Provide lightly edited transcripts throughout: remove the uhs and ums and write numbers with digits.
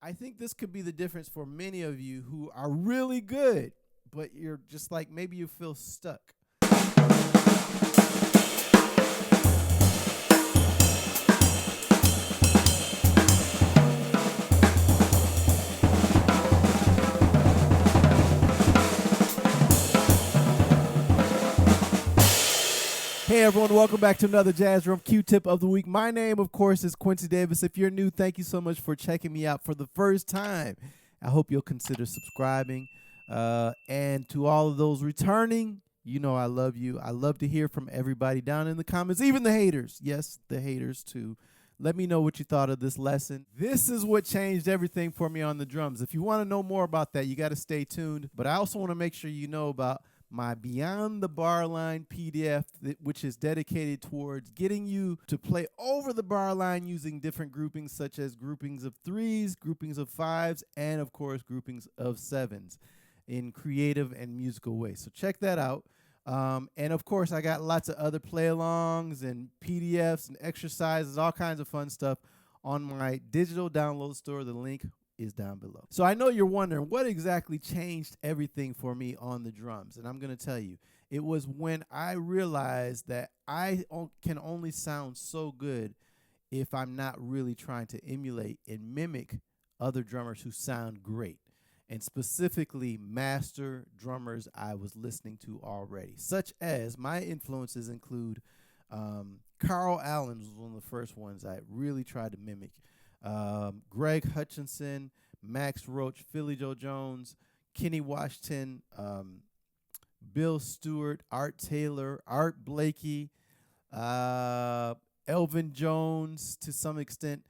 I think this could be the difference for many of you who are really good, but you're just like, maybe you feel stuck. Hey everyone, welcome back to another Jazz Drum Q-Tip of the week. My name, of course, is Quincy Davis. If you're new, thank you so much for checking me out for the first time. I hope you'll consider subscribing. And to all of those returning, you know I love you. I love to hear from everybody down in the comments, even the haters. Yes, the haters too. Let me know what you thought of this lesson. This is what changed everything for me on the drums. If you want to know more about that, you got to stay tuned. But I also want to make sure you know about my Beyond the Bar Line PDF, which is dedicated towards getting you to play over the bar line using different groupings, such as groupings of threes, groupings of fives, and of course, groupings of sevens in creative and musical ways. So check that out. And of course, I got lots of other play-alongs and PDFs and exercises, all kinds of fun stuff on my digital download store. The link is down below. So I know you're wondering what exactly changed everything for me on the drums, and I'm going to tell you. It was when I realized that I can only sound so good if I'm not really trying to emulate and mimic other drummers who sound great, and specifically master drummers I was listening to already, such as my influences include Carl Allen was one of the first ones I really tried to mimic. Greg Hutchinson, Max Roach, Philly Joe Jones, Kenny Washington, Bill Stewart, Art Taylor, Art Blakey, Elvin Jones to some extent,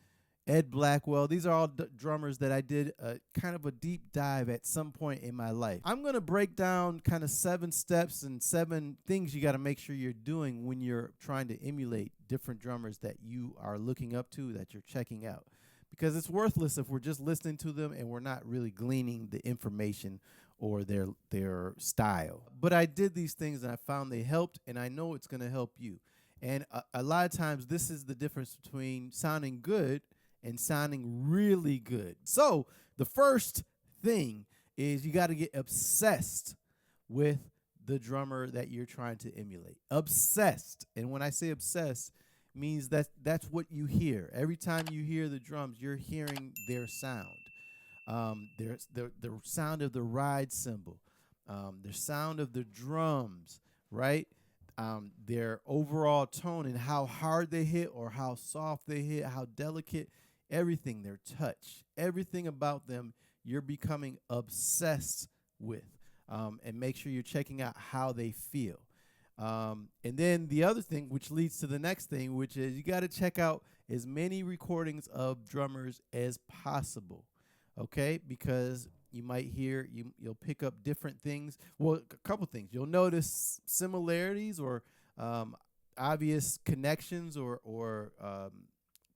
Ed Blackwell. These are all drummers that I did kind of a deep dive at some point in my life. I'm going to break down kind of 7 steps and 7 things you got to make sure you're doing when you're trying to emulate different drummers that you are looking up to, that you're checking out. Because it's worthless if we're just listening to them and we're not really gleaning the information or their style. But I did these things and I found they helped, and I know it's going to help you. And a lot of times this is the difference between sounding good and sounding really good. So the first thing is you got to get obsessed with the drummer that you're trying to emulate. Obsessed. And when I say obsessed, means that that's what you hear. Every time you hear the drums, you're hearing their sound. The sound of the ride cymbal, the sound of the drums, right? Their overall tone and how hard they hit or how soft they hit, how delicate, everything, their touch, everything about them, you're becoming obsessed with. And make sure you're checking out how they feel. And then the other thing, which leads to the next thing, which is you got to check out as many recordings of drummers as possible, okay? Because you might hear, you'll pick up different things. Well, a couple things. You'll notice similarities or obvious connections or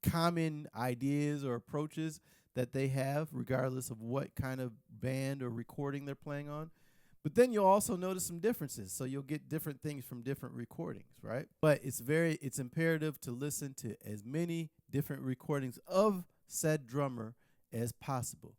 common ideas or approaches that they have, regardless of what kind of band or recording they're playing on. But then you'll also notice some differences. So you'll get different things from different recordings, right? But it's imperative to listen to as many different recordings of said drummer as possible.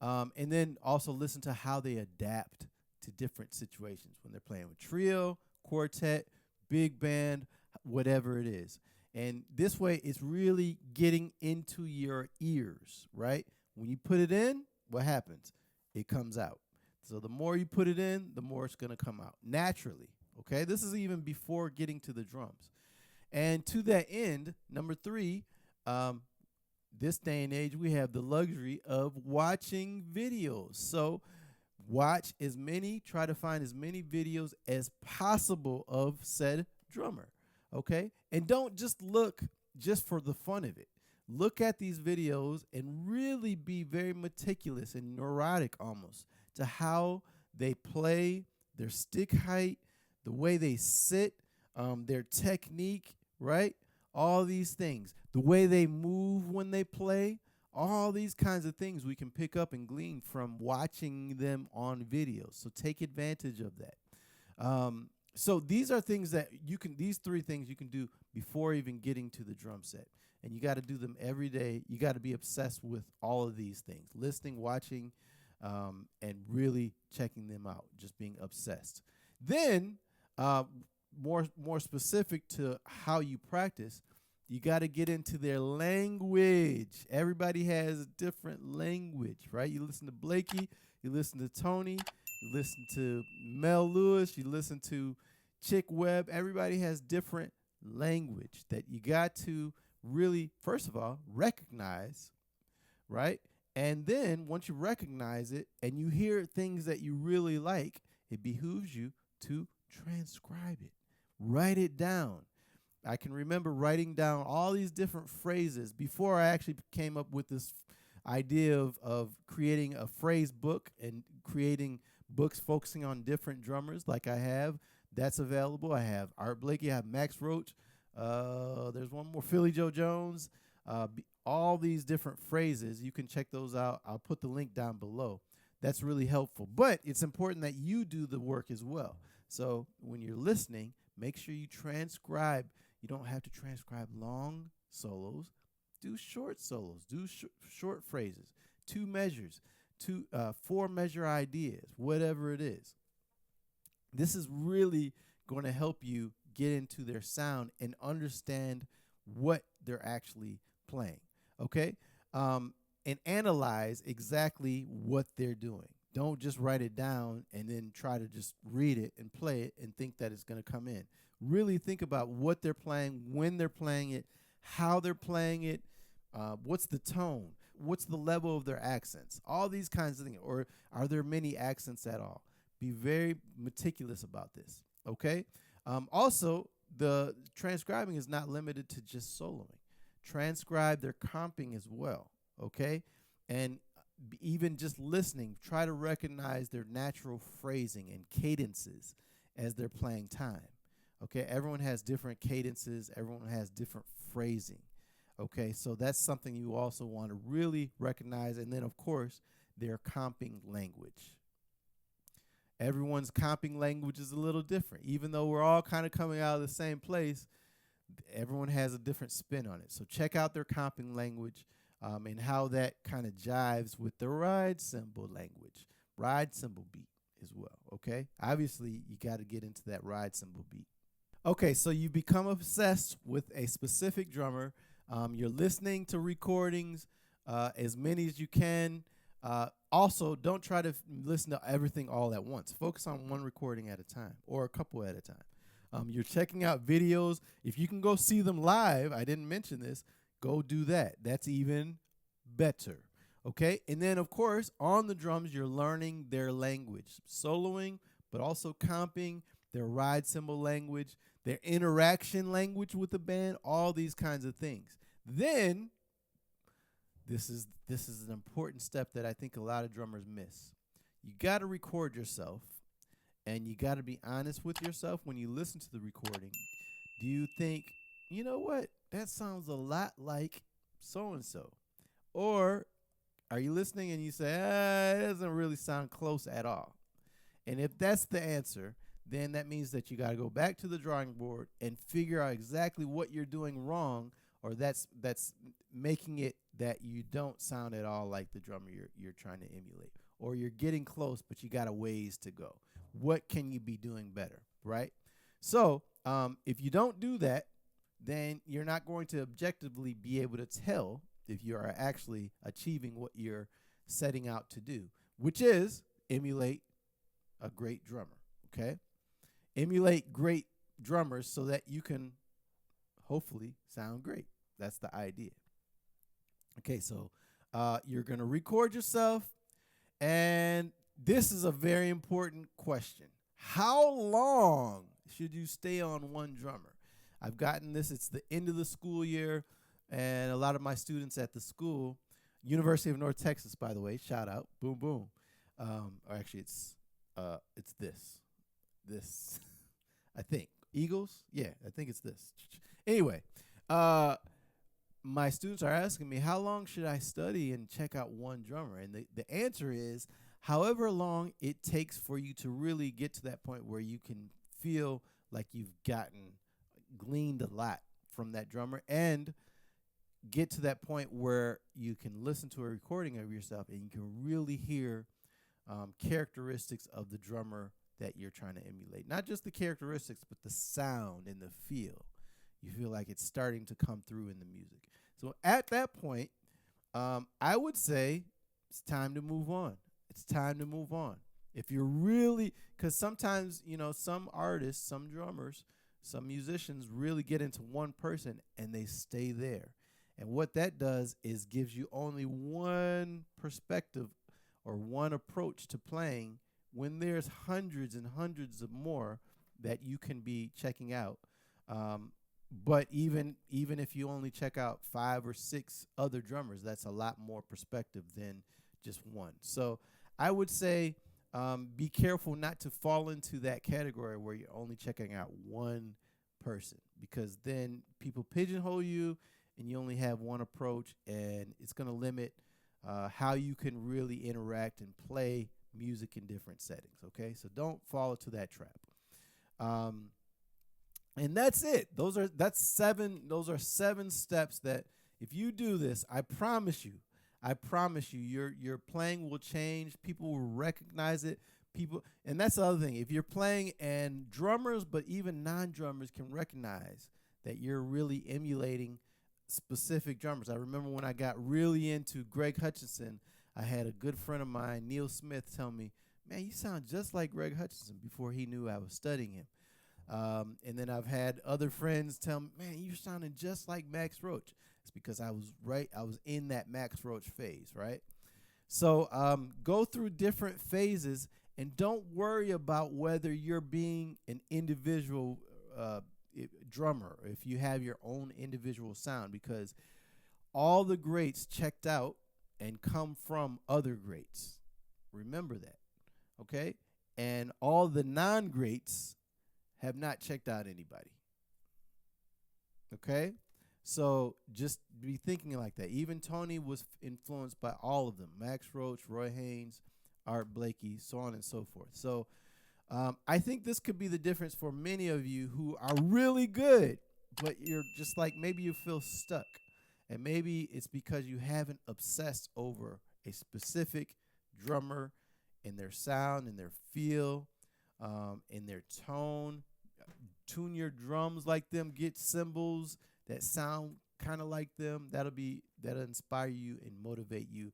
And then also listen to how they adapt to different situations when they're playing with trio, quartet, big band, whatever it is. And this way it's really getting into your ears, right? When you put it in, what happens? It comes out. So the more you put it in, the more it's going to come out naturally, okay? This is even before getting to the drums. And to that end, number 3, this day and age, we have the luxury of watching videos. So try to find as many videos as possible of said drummer, okay? And don't just look just for the fun of it. Look at these videos and really be very meticulous and neurotic almost to how they play, their stick height, the way they sit, their technique, right? All these things. The way they move when they play, all these kinds of things we can pick up and glean from watching them on videos. So take advantage of that. So these are things that these 3 things you can do before even getting to the drum set. and you got to do them every day. You got to be obsessed with all of these things, listening, watching, and really checking them out, just being obsessed. Then more specific to how you practice, you got to get into their language. Everybody has a different language, right? You listen to Blakey, you listen to Tony, you listen to Mel Lewis, you listen to Chick Webb. Everybody has different language that you got to really, first of all, recognize, right? And then once you recognize it and you hear things that you really like, it behooves you to transcribe it. Write it down. I can remember writing down all these different phrases before I actually came up with this idea of creating a phrase book and creating books focusing on different drummers like I have. That's available. I have Art Blakey, I have Max Roach. There's one more, Philly Joe Jones. All these different phrases. You can check those out. I'll put the link down below. That's really helpful. But it's important that you do the work as well. So when you're listening, make sure you transcribe. You don't have to transcribe long solos. Do short solos. Do short phrases. 2 measures. 4 measure ideas. Whatever it is. This is really going to help you get into their sound and understand what they're actually playing. Okay? And analyze exactly what they're doing. Don't just write it down and then try to just read it and play it and think that it's going to come in. Really think about what they're playing, when they're playing it, how they're playing it, what's the tone, what's the level of their accents, all these kinds of things. Or are there many accents at all? Be very meticulous about this, okay? Also, the transcribing is not limited to just soloing. Transcribe their comping as well, okay? And even just listening, try to recognize their natural phrasing and cadences as they're playing time. Okay, everyone has different cadences, everyone has different phrasing. Okay, so that's something you also want to really recognize. And then, of course, their comping language. Everyone's comping language is a little different. Even though we're all kind of coming out of the same place, everyone has a different spin on it. So check out their comping language. And how that kind of jives with the ride cymbal language, ride cymbal beat as well, okay? Obviously, you got to get into that ride cymbal beat. Okay, so you become obsessed with a specific drummer. You're listening to recordings, as many as you can. Also, don't try to listen to everything all at once. Focus on one recording at a time or a couple at a time. You're checking out videos. If you can go see them live, I didn't mention this, go do that. That's even better. Okay? And then, of course, on the drums, you're learning their language. Soloing, but also comping, their ride cymbal language, their interaction language with the band, all these kinds of things. Then, this is an important step that I think a lot of drummers miss. You got to record yourself, and you got to be honest with yourself when you listen to the recording. Do you think, you know what? That sounds a lot like so-and-so. Or are you listening and you say, it doesn't really sound close at all? And if that's the answer, then that means that you got to go back to the drawing board and figure out exactly what you're doing wrong, or that's making it that you don't sound at all like the drummer you're trying to emulate. Or you're getting close, but you got a ways to go. What can you be doing better, right? So if you don't do that, then you're not going to objectively be able to tell if you are actually achieving what you're setting out to do, which is emulate a great drummer, okay? Emulate great drummers so that you can hopefully sound great. That's the idea. Okay, so you're going to record yourself, and this is a very important question. How long should you stay on one drummer? I've gotten this. It's the end of the school year, and a lot of my students at the school, University of North Texas, by the way, shout out, boom, boom. Or actually, it's this, I think. Eagles? Yeah, I think it's this. Anyway, my students are asking me, how long should I study and check out one drummer? And the answer is, however long it takes for you to really get to that point where you can feel like you've gleaned a lot from that drummer, and get to that point where you can listen to a recording of yourself and you can really hear characteristics of the drummer that you're trying to emulate. Not just the characteristics, but the sound and the feel. You feel like it's starting to come through in the music. So at that point, I would say it's time to move on. It's time to move on. If you're really, because sometimes, you know, some artists, some drummers, some musicians really get into one person and they stay there. And what that does is gives you only one perspective or one approach to playing when there's hundreds and hundreds of more that you can be checking out. But even if you only check out 5 or 6 other drummers, that's a lot more perspective than just one. So I would say be careful not to fall into that category where you're only checking out one person, because then people pigeonhole you and you only have one approach, and it's going to limit how you can really interact and play music in different settings. Okay, so don't fall into that trap. And that's it. Those are 7 steps that if you do this, I promise you, your playing will change. People will recognize it. And that's the other thing. If you're playing and drummers, but even non-drummers can recognize that you're really emulating specific drummers. I remember when I got really into Greg Hutchinson, I had a good friend of mine, Neil Smith, tell me, "Man, you sound just like Greg Hutchinson," before he knew I was studying him. And then I've had other friends tell me, "Man, you're sounding just like Max Roach." It's because I was in that Max Roach phase, right? So go through different phases, and don't worry about whether you're being an individual drummer, or if you have your own individual sound, because all the greats checked out and come from other greats. Remember that, okay? And all the non-greats have not checked out anybody. Okay? So just be thinking like that. Even Tony was influenced by all of them. Max Roach, Roy Haynes, Art Blakey, so on and so forth. So I think this could be the difference for many of you who are really good, but you're just like, maybe you feel stuck. And maybe it's because you haven't obsessed over a specific drummer and their sound and their feel and their tone. Tune your drums like them. Get cymbals that sound kind of like them. That'll inspire you and motivate you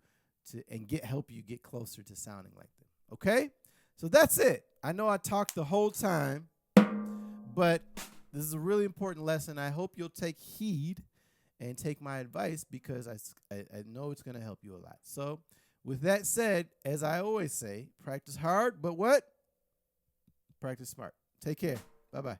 to help you get closer to sounding like them. Okay? So that's it. I know I talked the whole time, but this is a really important lesson. I hope you'll take heed and take my advice, because I know it's going to help you a lot. So with that said, as I always say, practice hard, but what? Practice smart. Take care. Bye-bye.